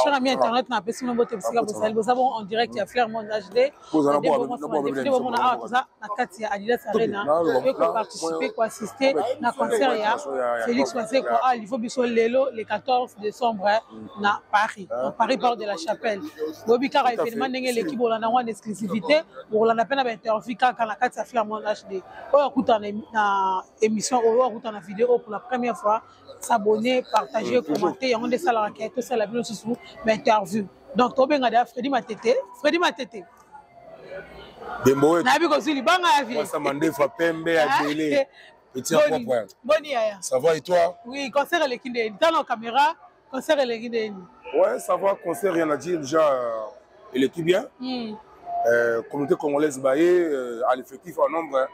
cher ami internet na pesi mo bote bisika bosali bosabo en direct ya Flair Monde HD na kati ya Adidas Arena pour participer pour assister na concert ya Félix Waseko à il faut biso lelo le 14 décembre na Paris Porte de la Chapelle bobi kara événement ndenge l'équipe olanda en exclusivité olanda pena ba interview kaka na kati ya Flair Monde HD oyo kuta na émission oyo kuta na vidéo pour la première fois s'abonner partager commenter yango de sala raquette ça la vidéo sous interview donc to benga da Freddy Matete Dembo na bi ko sili banga ya vie ça mande fa pembe à télé petit point boni ya ça va et toi oui concert le kinde dans la caméra concert le kinde ouais ça va concert rien à dire déjà l'équipe bien communauté congolaise baé à l'effectif en nombre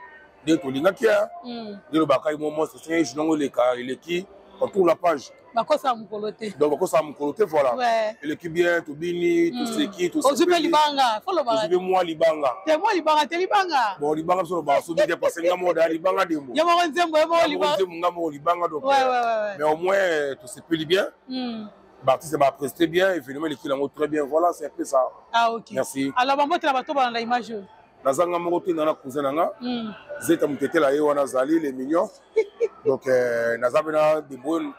de Tolinga qui a de le Bakay Momo c'est je non l'équipe on tourne la page bako sa mukolote donc bako sa mukolote voilà l'équipe bien tout bini tout ce qui tout ça ozupe libanga follow ba ozupe moi libanga te libanga bon libanga so ba so bien parce que ngamo da libanga dembo yamo nzembo yamo libanga ngamo libanga donc mais au moins tout se peut bien Baptiste m'a presté bien et finalement l'équipe l'a très bien voilà c'est un peu ça ah OK merci alors maman tu la bato ba na image nazanga moko te na cousin nanga zeta mutete la ye wana zali les mignons donc nazabena de bonnes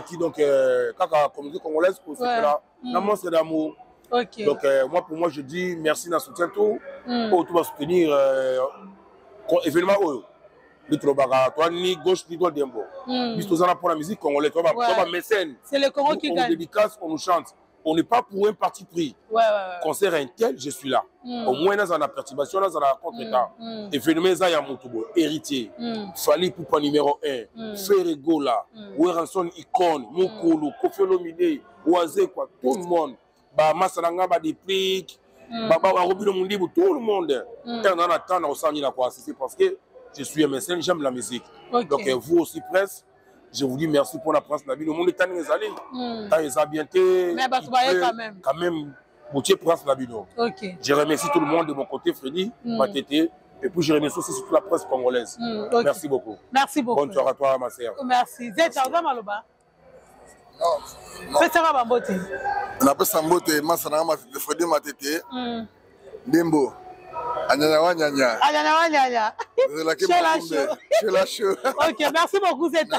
qui donc kaka communauté congolaise pour ce là na monstre d'amour OK donc moi pour moi je dis merci na soutien tout pour tout va soutenir événement oyo Litrobara toi ni gauche ni droite dembo bis tozana pour la musique congolaise toi ba mécène c'est le Congo qui gagne on dédicace on nous chante on n'est pas pour un parti pris. Concert un tel, je suis là. Au moins, dans la perturbation, dans la contre-état. Et phénomène, il y a mon héritier. Fali Poupa numéro 1. Ferregola. Weranson Icon. Mokolo. Kofi Olomide. Oazé, quoi. Tout le monde. Bah, Massalanga, bah, des pliques. Bah, Robino Mundibu, tout le monde. Et on en attend, on s'en est quoi. C'est parce que je suis un médecin, j'aime la musique. Donc, vous aussi, presse. Je vous dis merci pour la presse. Le monde est allé. Ils ont bien été. Mais quand même, Boutier presse la vidéo. Je remercie tout le monde de mon côté, Freddy, Matete. Et puis je remercie aussi toute la presse congolaise. Merci beaucoup. Merci beaucoup. Bonne soirée à toi, ma sœur. Merci. Zeta, on va maloba. Fais ça, Bambote. On appelle ça Mbote, Massana, Freddy Matete. Dembo. Anyanya wanyanya. Anyanya wanyanya. Chez la show. Ok, merci beaucoup, Zeta.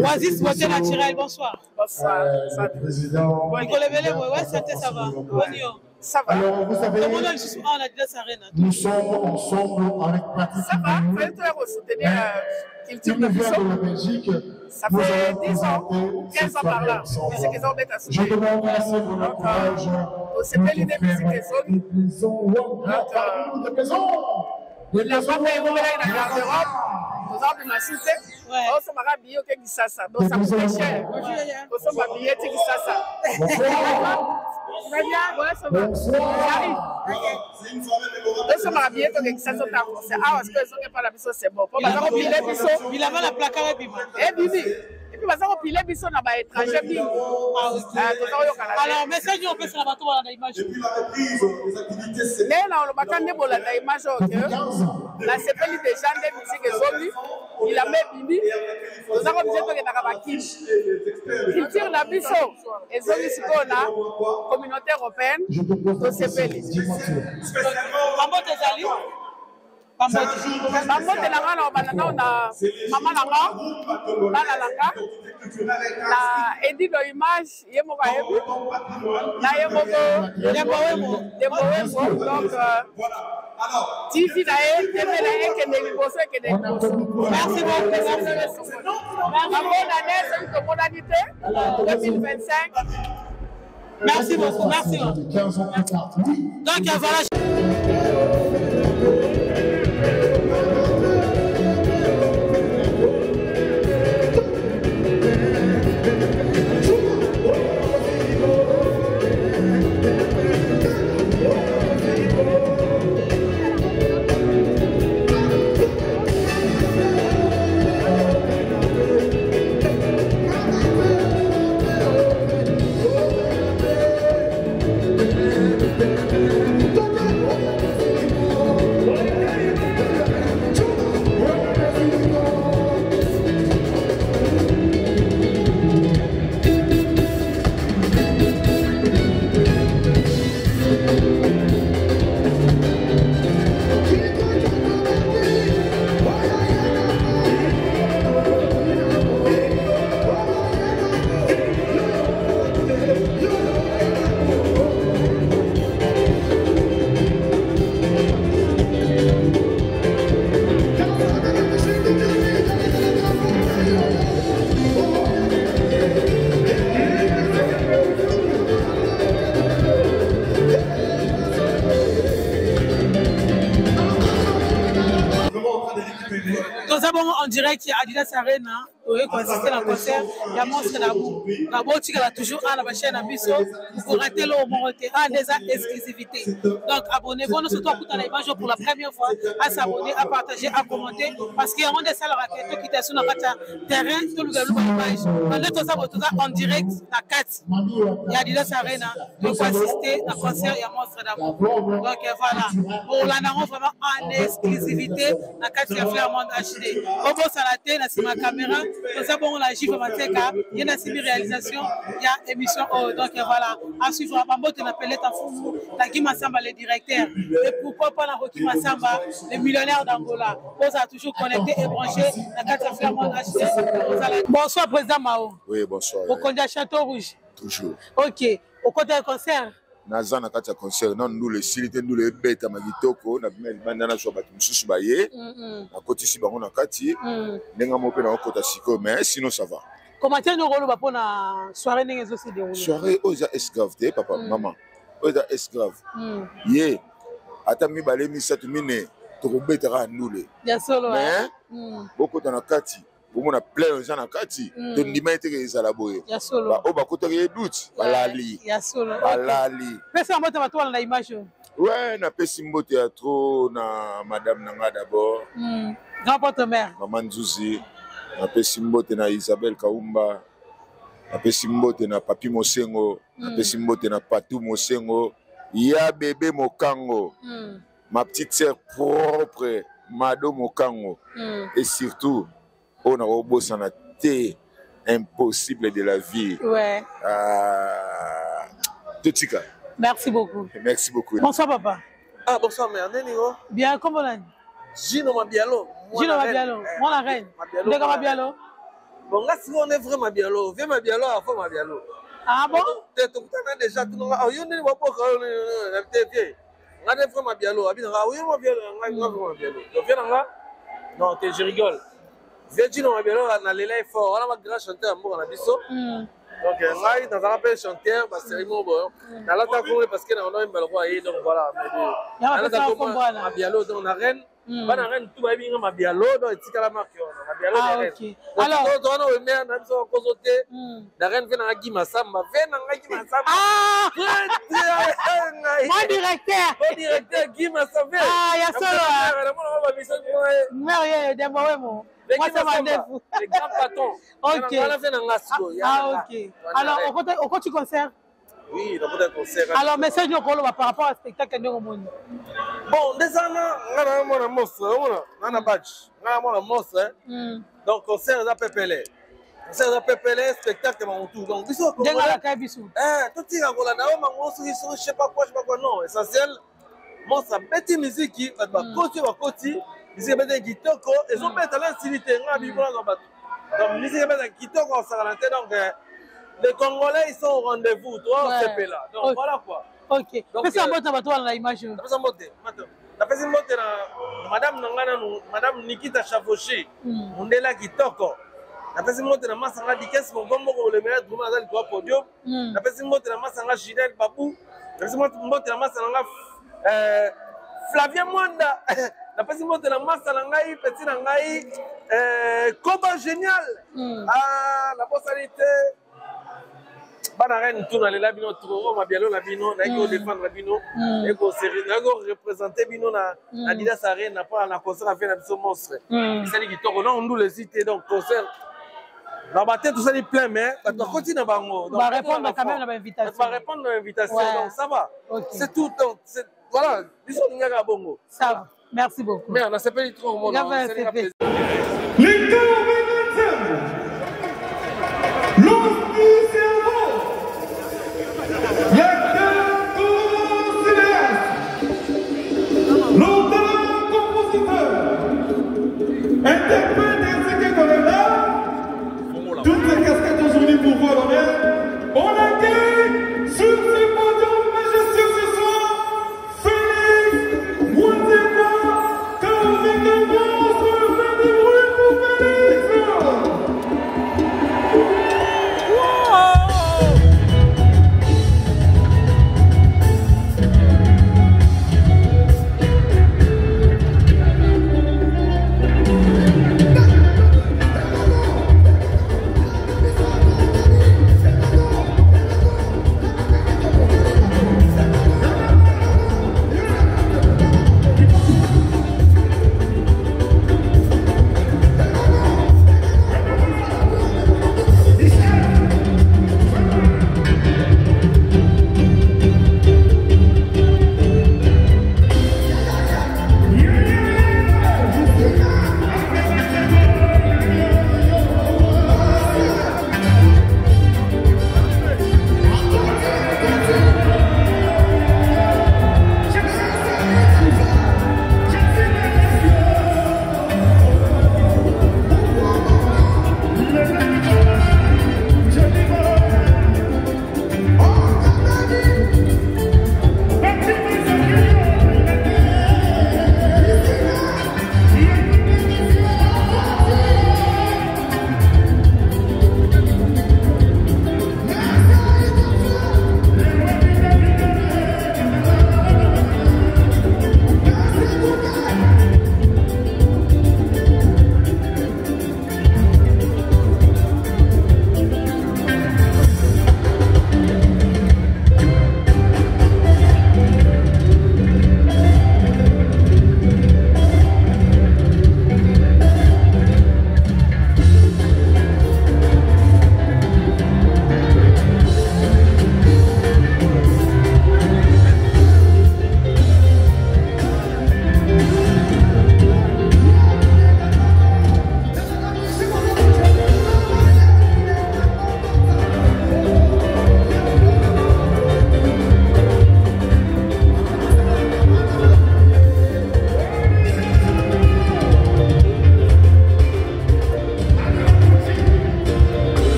Oasis Beauté Naturelle, bonsoir. Bonsoir. Président. Ça va. Ça va. Alors, vous savez, nous sommes ensemble avec Patrick. Ça va. Il faut soutenir Culture de Bisso. De la Belgique. Ça fait 10 ans, 15 ans par là. Je demande assez de l'encourage. C'est pas l'idée de musique des zones. La femme est ouverte dans la garde-robe. Nous avons ma cité. On se marie habillé au Kisasa. Donc ça coûte cher. On se marie habillé au Kisasa. J'arrive. On se marie habillé au Kisasa. Ah, est-ce que les gens pas la biso c'est bon. Il a la placard et bibi. Et bibi. Et puis, parce qu'on pile biso na ba étranger bingo. Alors, message on peut se la battre dans l'image. Depuis la reprise des activités, c'est là on le battant de bola dans l'image. La sepeli des gens de musique et zombi. Il a mis bibi. Nous avons besoin de la cabaki. Culture na biso et zombi sikona communauté européenne. De sepeli. Comment t'es allé? Maman de la rana banana na maman langa bana langa na edit de image yemo ba yebu na yemo de donc TV na TV na que de liboso que de merci beaucoup bonne année c'est une modalité 2025 merci beaucoup merci donc voilà. En direct à Adidas Arena, pour assister à un concert, il y a Monstre d'amour. La boîte qui est toujours à la chaîne Abisso, pour rater l'eau, à des exclusivités. Donc abonnez-vous, nous sommes tous à l'image pour la première fois, à s'abonner, à partager, à commenter, parce qu'il y a un des salles raquettes qui est sur notre terrain, tout le image. On est en direct à 4. Il y a Adidas Arena, pour assister à un concert, il y a Monstre d'amour. Donc voilà, pour l'annonce vraiment en exclusivité, la 4 qui a fait un monde HD. Au bout de la ma caméra, nous avons la GIF Mateka, il y a une réalisation, il y a émission. Donc voilà, à suivre, Bambo te l'appelle à Foumou, la Guy Massamba, le directeur, et pourquoi pas la Rocky Massamba, le millionnaire d'Angola. Vous avez toujours connecté et branché la 4 qui a fait un monde HD. Bonsoir, Président Mao. Oui, bonsoir. Au Condia Château Rouge. Toujours. Ok, au côté du concert. Naza na kati ya concert non nous les silite nous les beta magitoko na banda na so batu mususu baye na kotisi bango na kati nenga mo pe na okota siko mais sinon ça va. Comment tu as rôle pour la soirée n'engage aussi déroulée. Soirée aux esclaves papa maman aux esclaves yé atami balé mi satu mine to beta nous les bien solo mais beaucoup dans la kati on a plein de gens dans kati to ndima ete ke za la boye ya solo ba o ba kota ke doute balali ya solo balali pesa mbote batwa na image ouais na pesi mbote ya trop na madame nanga d'abord grand porte mère maman Nzuzi na pesi mbote na Isabelle Kaumba na pesi mbote na Papi Mosengo na pesi mbote na Patou Mosengo ya bébé Mokango ma petite sœur propre Mado Mokango et surtout on a robosana té impossible de la vie. Ouais. Totika. Merci beaucoup. Merci beaucoup. Bonsoir papa. Ah bonsoir mère, Nénigo. Bien, comment on a dit? Gino Mabialo. Gino Mabialo. Moi la reine. Ndeka Mabialo. Bon là si on est vraiment Mabialo, viens Mabialo avant Mabialo. Ah bon? Tu as déjà tout le monde. Ah yo ne va pas quand t'es on est vraiment Mabialo. Abi nga oui Mabialo, nga vraiment Mabialo. Donc viens là. Non, je rigole. Viens Gino Mabialo na lela est fort. On a un grand chanteur amour na biso. Donc ngai dans un appel chanteur parce que moi bon. Na la ta parce que on a un bel roi et donc voilà. Ya pas ça Mabialo dans la reine. Bana reine tout va bien Mabialo donc etikala marque Mabialo la reine. Alors on a maire na biso kozote. La reine vient na Guy Massamba, vient na Guy Massamba. Ah! Mon directeur Guy Massamba. Ah, ya solo. Mère de moi. Moi c'est Mandefou. Les grands patrons. OK. Ah OK. Alors au côté concert. Oui, dans le concert. Alors message nous par rapport au spectacle de Romoni. Bon, déjà on a un monstre, on a badge. On a un monstre. Donc concert à Pepele. Concert à Pepele, spectacle mon tour. Donc biso ko. Denga la kabisu. Tout tira ko la na o mangoso je sais pas quoi non, essentiel. Monstre beti musique qui va côté musique beti kitoko, ils ont mettre la stylité ngabi pour la bateau. Donc musique beti kitoko en salanté donc les Congolais ils sont au rendez-vous, toi on s'est là. Donc voilà quoi. OK. Mais ça monte bateau dans l'image. Ça monte. La personne monte na madame Nangana madame Nikita Chavoshi. On est là kitoko. La personne monte na Masanga Dikes mon bombo le meilleur drummer dans le podium. La personne monte na Masanga Ginel Babou. La personne monte na Masanga Flavien Mwanda. La personne monte na Masanga petit Nangai Koba génial. Ah la personnalité bana reine tout dans les labino trop Mabialo labino na ko défendre labino et ko série na ko représenter bino na Adidas Arena pas na concert avec na biso monstre c'est qui toko non nous les citer donc concert la bataille tout ça est plein mais on continue bango donc va répondre quand même à l'invitation va répondre à l'invitation donc ça va c'est tout donc c'est voilà biso ngaka bongo ça va merci beaucoup mais on a s'appelle trop mon nom c'est un plaisir les gars interprète ainsi que Colonna, toutes ces casquettes aujourd'hui pour voir l'honneur. On accueille sur ce podium majestueux ce soir Félix Mouazema, Calvin de Monstre, faites du bruit pour Félix.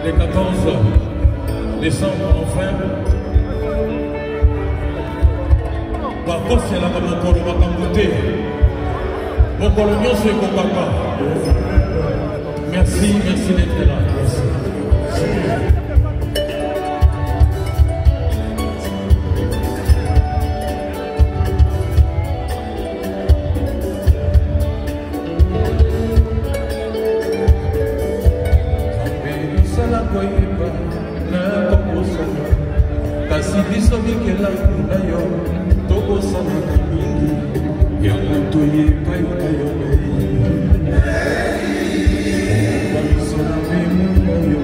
le 14 décembre, enfin. bakoselaka mokolo makambo te mokolo nyonso ekokaka. Merci d'être là. Kasi biso mikela na yo tokosanaka mingi yango toyepai na yo biso na memo na yo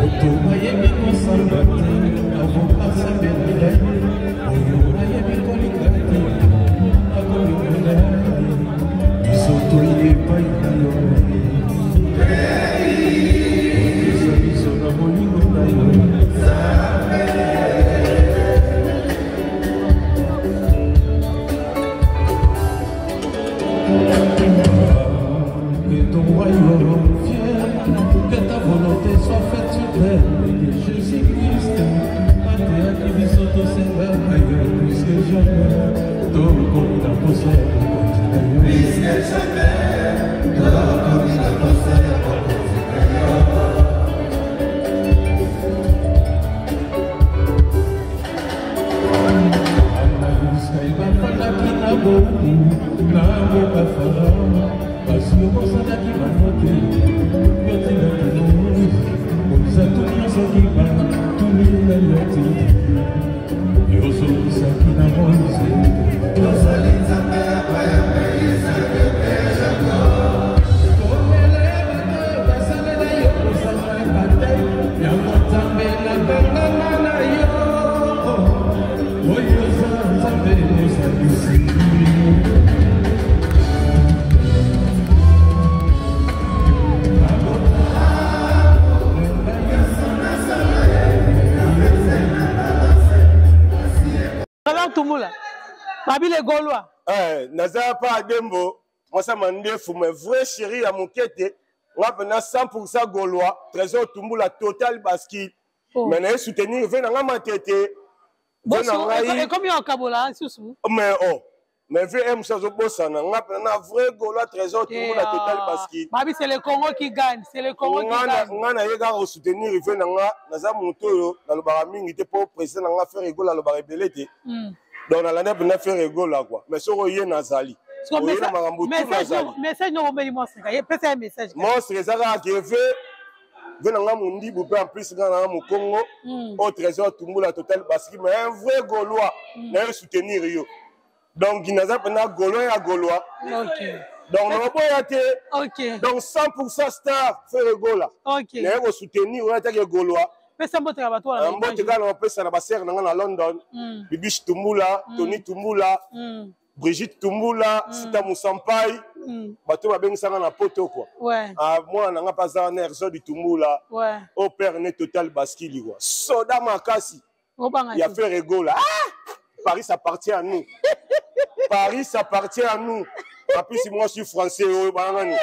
oto bayebi kosamba te avokasambela oyo bayebi kolinga te akolinga sotoye pai na yo biso biso na bolingo na yo que ton royaume vienne, que ta volonté soit faite sur terre. Jésus-Christ, Matéa qui biso to senga ayo puisque jamais ton compte à poser. Puisque jamais ton compte à poser. Babile Gaulois. Naza pas Dembo, moi ça m'a dit fou, mais vrai chéri à mon quête, on a 100% Gaulois, trésor Tumboula total basket. Mais n'a soutenir, venez dans ma tête. Et combien en Kabola, mais oh, mais VM ça se bosse, on a vrai Gaulois trésor Tumboula total basket. Babi c'est le Congo qui gagne, c'est le Congo qui gagne. On a eu à soutenir, venez dans Naza Montoyo, dans le baraming, il était pas président, on a fait rigoler le barabelete. Donc, on a fait rigolo là quoi. Mais si on y est Nazali. Message non mais moi c'est peut-être un message. Moi c'est ça qui est fait. Venant à mon dit en plus dans mon Congo au trésor Tumboula total parce que mais un vrai Gaulois n'a soutenir yo. Donc il n'a pas Gaulois à Gaulois. OK. Donc on va pas été OK. Donc 100% star fait rigolo. OK. N'a soutenir on attaque Gaulois. Pesa mbote ka bato la mbote ka na pesa na baser na London Bibiche Tumboula Tony Tumboula Brigitte Tumboula Sita Moussampai bato ba bengisa na poto quoi ouais moi na nga pas na réseau du Tumboula ouais au père né total baskili quoi soda makasi il a fait rigola Paris appartient à nous Paris appartient à nous en plus moi je suis français bangani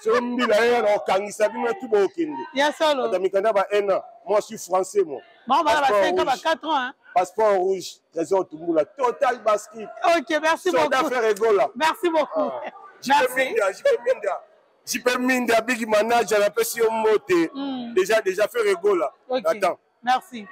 so mbila yana okangisa bino tout ba okende ya solo adamikanda ba 1 an moi je suis français moi maman va 5 ans 4 ans hein passeport rouge trésor Tumboula total basket. OK merci beaucoup merci beaucoup JP Minda big manager la pesi au moté déjà fait rigola attends merci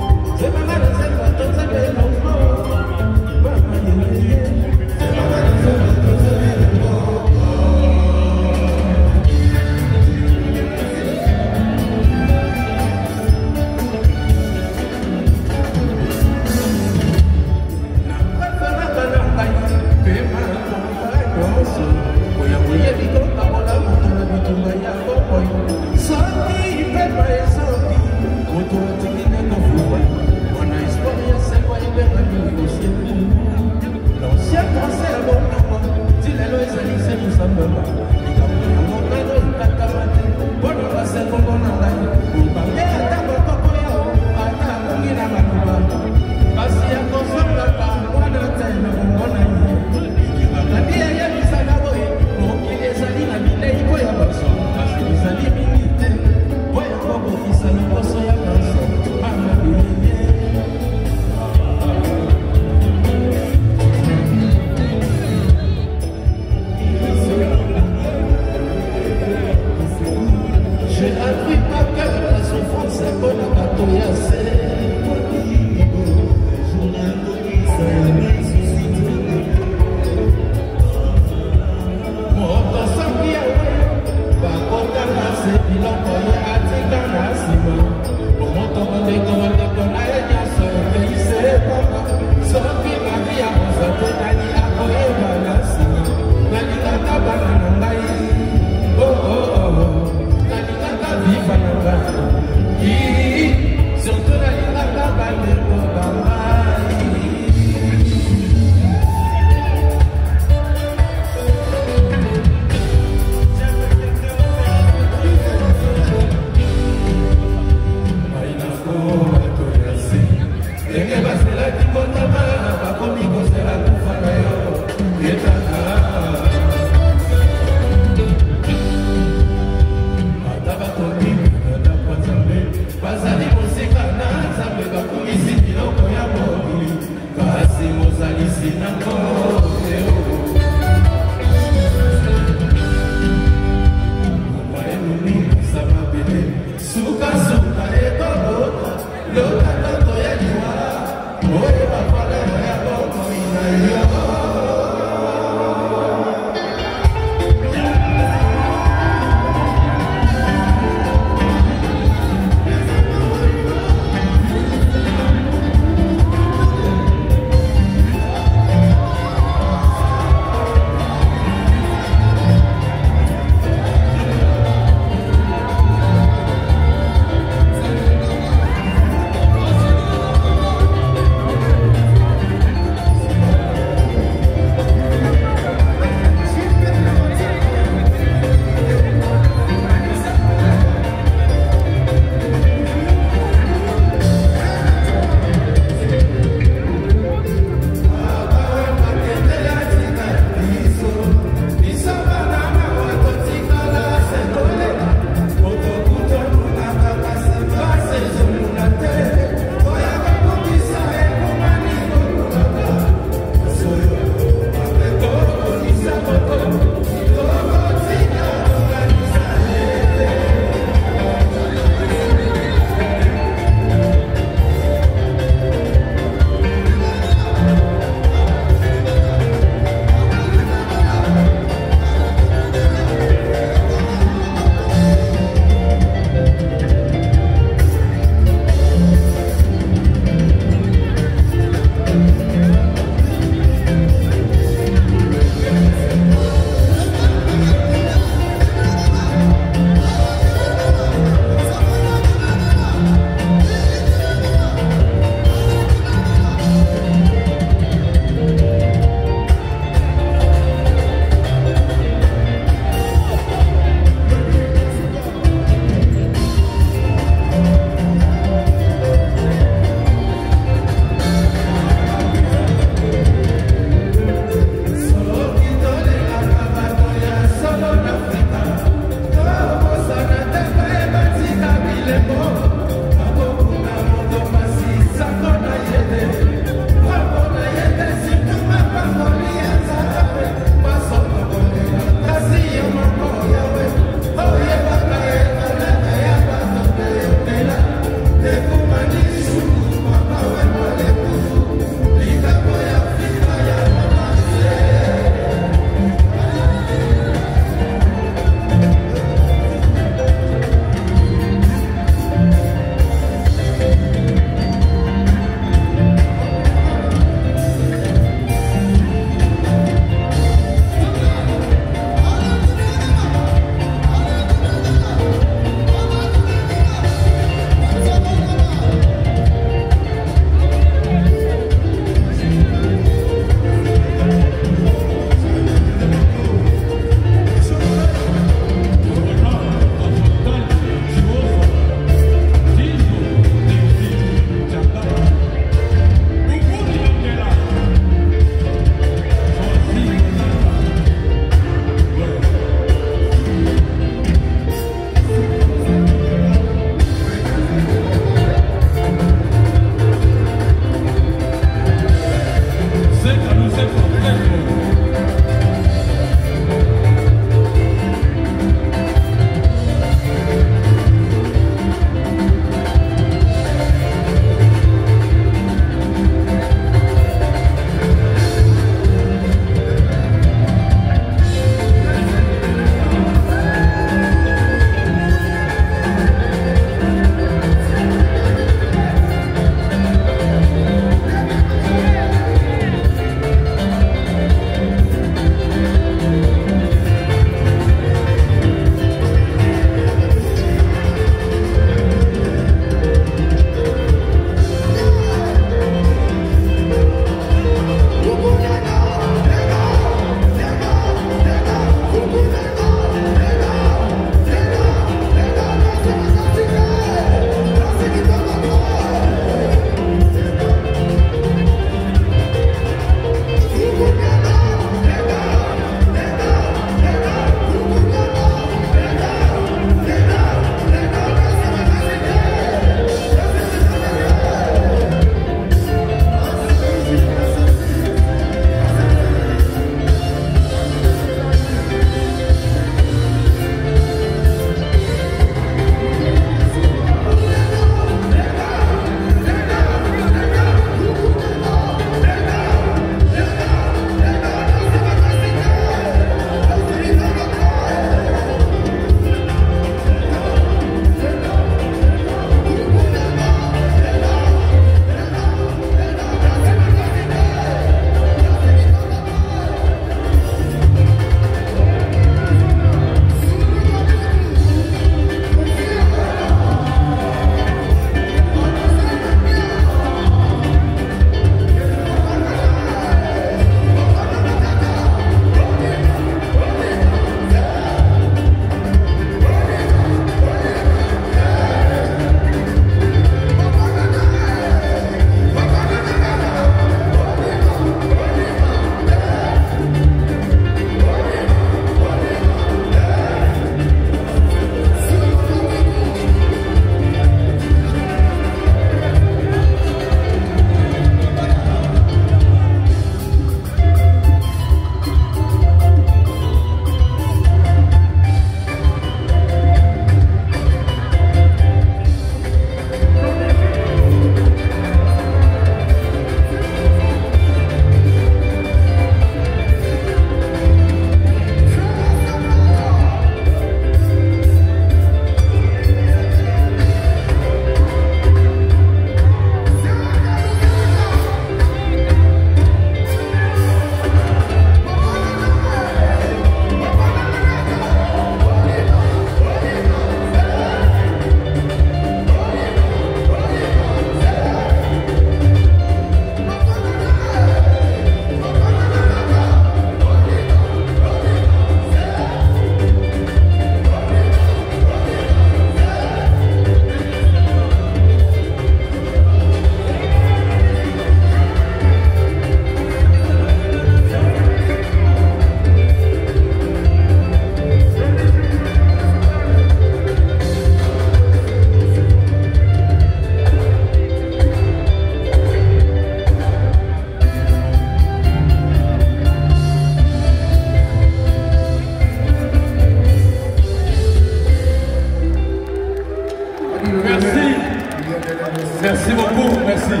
Merci beaucoup, merci.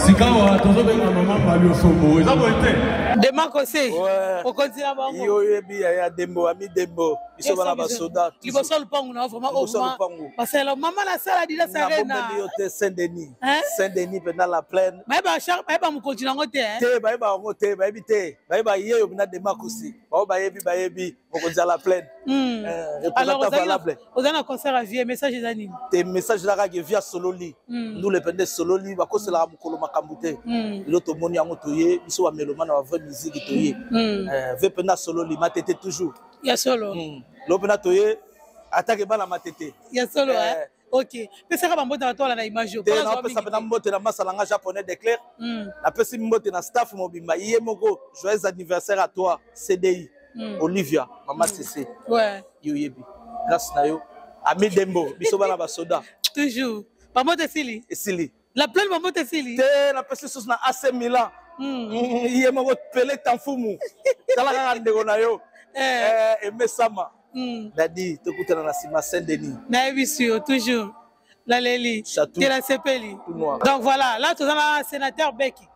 Sikawa, tozo benga maman Mali Osombo. Eza boite. Demain aussi. Au continent bango. Yo yebi ya Dembo, ami Dembo. Biso bana ba soda. Liboso lupangu na vraiment au moins. Parce que maman la sala dila sarena. Bombe Saint-Denis. Saint-Denis pendant la plaine. Ba mu continent ngote hein. Te ba ngote, ba bité. Ba yeyo bina Demain aussi. Ba yebi au continent la plaine. Alors aux un concert à vie message des animes. Tes messages là que via Sololi. Nous les pendant Sololi ba ko sala mukolo makambute. L'autre moni yango toye, biso wa melomana wa vraie musique toye. Ve pendant Sololi matete toujours. Ya solo. L'opena toye attaque bana matete. Ya solo hein. OK. Pesa ka mbota to na image yo. Na pesa pena mbote na masalanga japonais d'éclair. Na pesa mbote na staff mobimba yé moko joyeux anniversaire à toi CDI. Olivia maman CC. Ouais. Yo yebi. Grâce na yo. Ami Dembo biso bana ba soda. Toujours. Mamote Sili. Sili. La pleine Mamote Sili. Te na pesa sus na AC Milan. Yé moko pelé tanfumu. Tala ka ndego na yo. Mesama. Dadi, te koutana na Sima Saint-Denis. Na sûr, toujours. La Leli. De la Sepeli. Donc voilà, là, tu as un sénateur Beki.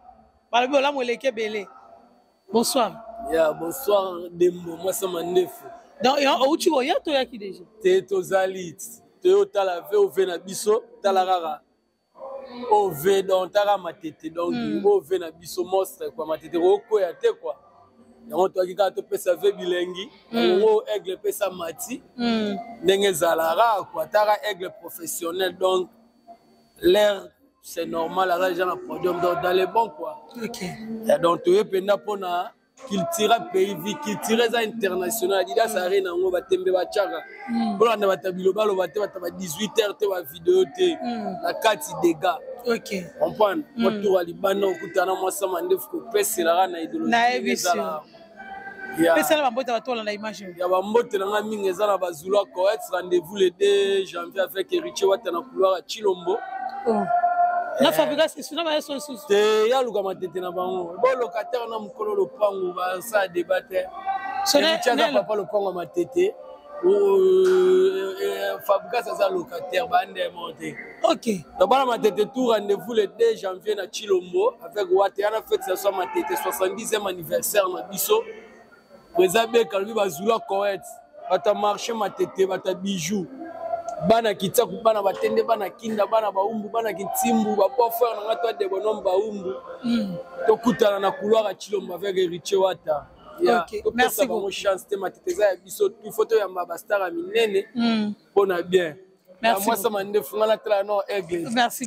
Bonsoir. Yeah, bonsoir, Dembo. Moi, c'est mon neuf. Donc, où tu vois, tu as qui déjà? T'es Tozalit. T'es au Talavé, au Venabiso, Talarara. Au V, donc, Tara Matete. Donc, au Venabiso, monstre, quoi. Matete, au Koyate, quoi. On toi qui quand tu peux savoir bilingue on aigle peut ça mati ndenge zalara quoi tara aigle professionnel donc l'air c'est normal là gens podium dans les bons quoi. OK. Et donc tu es pena pona qu'il tire pays vie qu'il tire ça international dida ça rena ngo batembe ba chaka pour na batabilo balo bate bataba 18h te ba vidéo te la 4 dégâts. OK. Comprendre autour à Liban okutana moi ça mande faut pesa la na idéologie C'est la mbote va tola na image. Ya ba mbote na mingi ezala bazulu ko être rendez-vous le 2 janvier avec Héritier Watana couloir à Chilombo. Na fabrication c'est na so sous. Te ya luka matete na bango. Bon locataire na mukolo lo pango ba ça débattre. Héritier na papa lo pango matete. Fabrication ça locataire ba ndé monter. OK. Donc bana matete tout rendez-vous le 2 janvier na Chilombo avec Watana fête ça soit matete 70e anniversaire na biso. Présabe kalbi bazula koet bata marché matete bata bijoux bana kitsaku bana batende bana kinda bana baumbu bana kintimbu ba frère na ngato de bonom baumbu to kutana na couloir à Chilombo avec Héritier Wata. OK, merci beaucoup. Chance te matete za biso tu photo ya mabastar a minene pona bien. Merci. Moi ça mande fungala tala no aigle. Merci.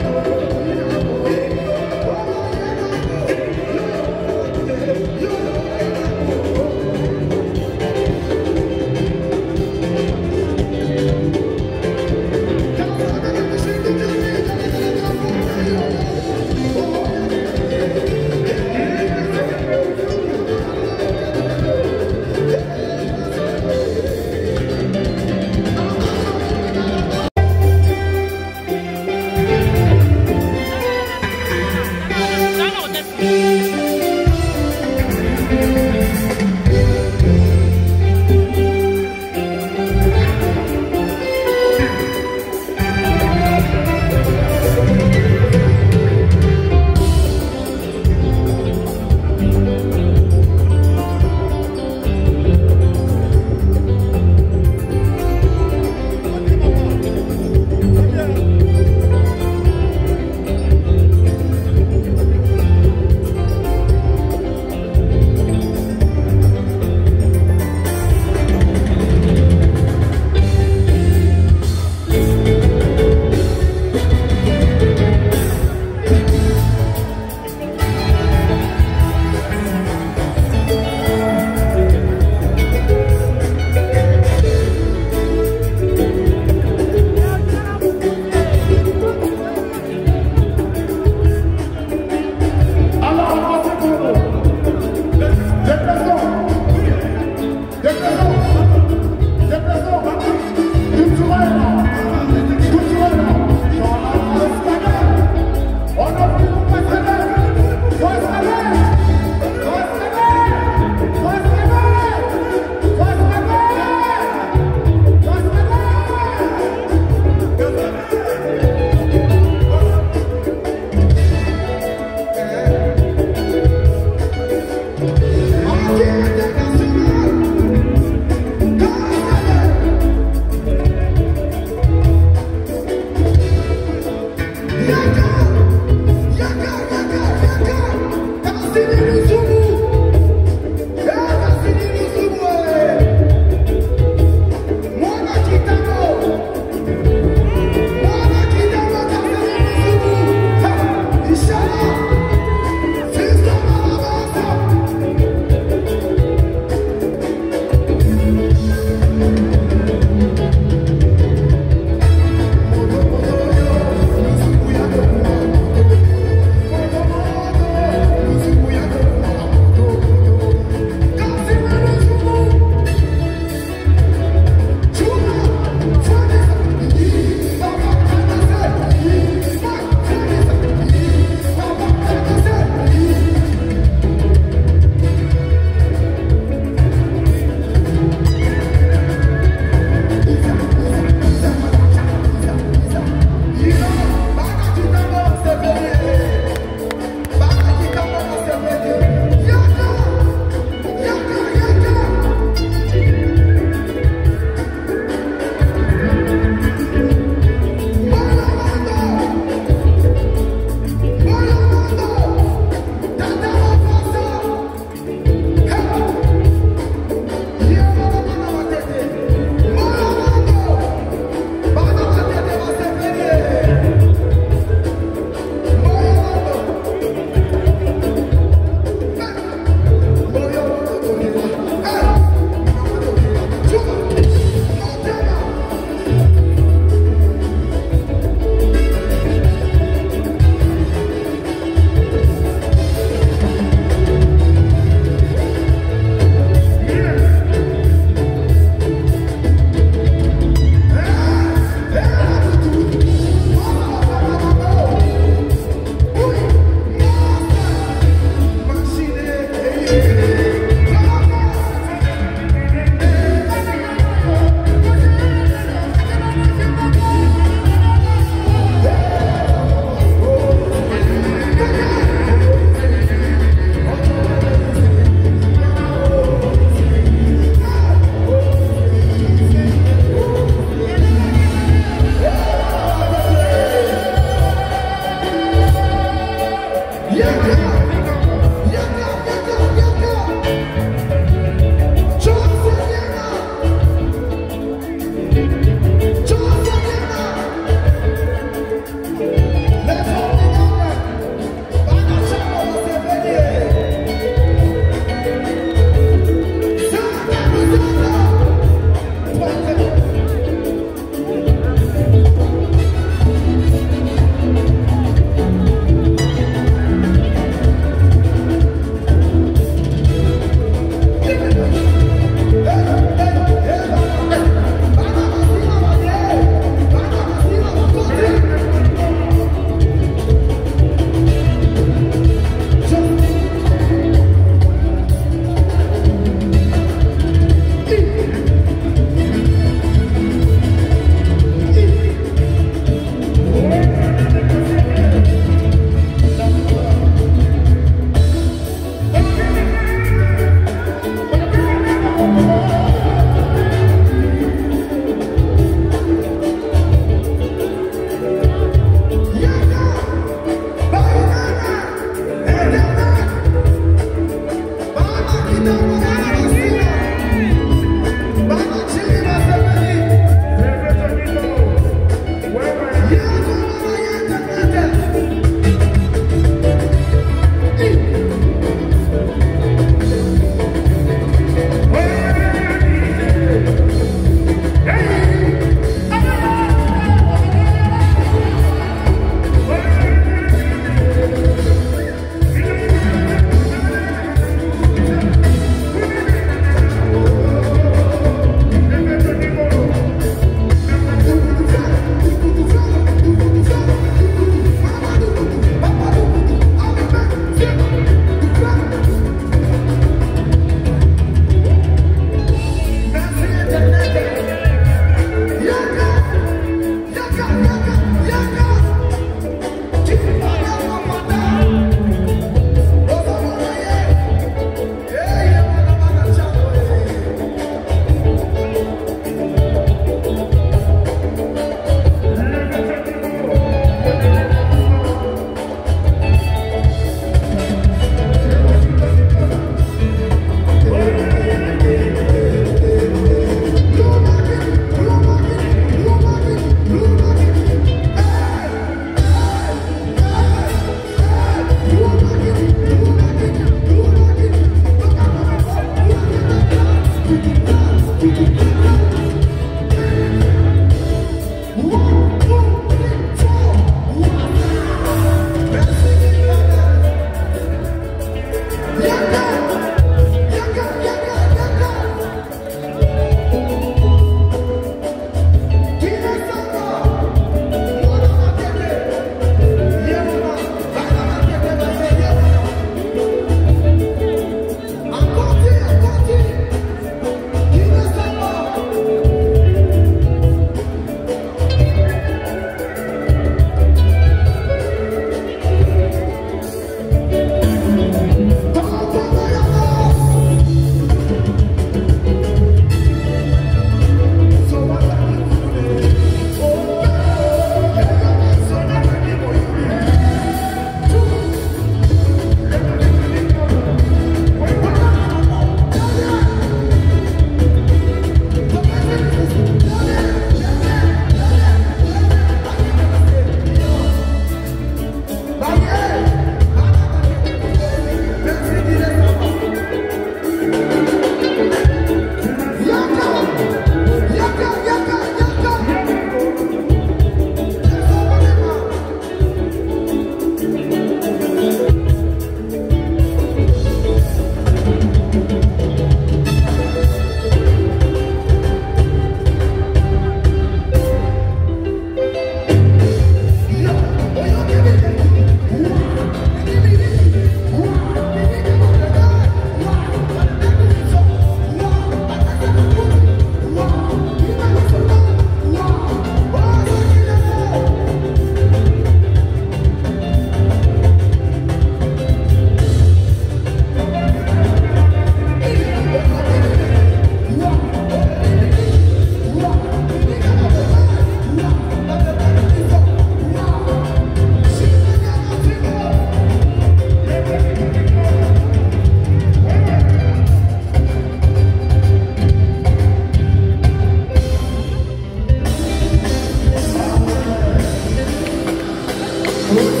Good.